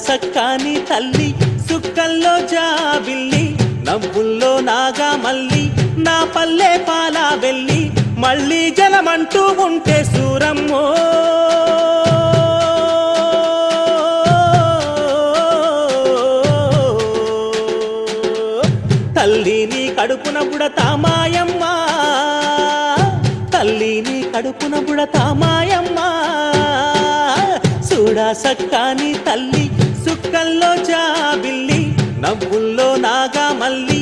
సక్కాని తల్లి సుక్కల్లో జాబిల్లి నవ్వుల్లో నాగా మల్లి నా పల్లె పాలా వెళ్ళి మళ్ళీ జలమంటూ ఉంటే సూరమ్మో తల్లిని కడుపున బుడతా మాయమ్మ తల్లిని కడుపున బుడతా మాయమ్మ చూడా సక్కాని తల్లి సుక్కల్లో జాబిల్లి నవ్వుల్లో నాగా మల్లి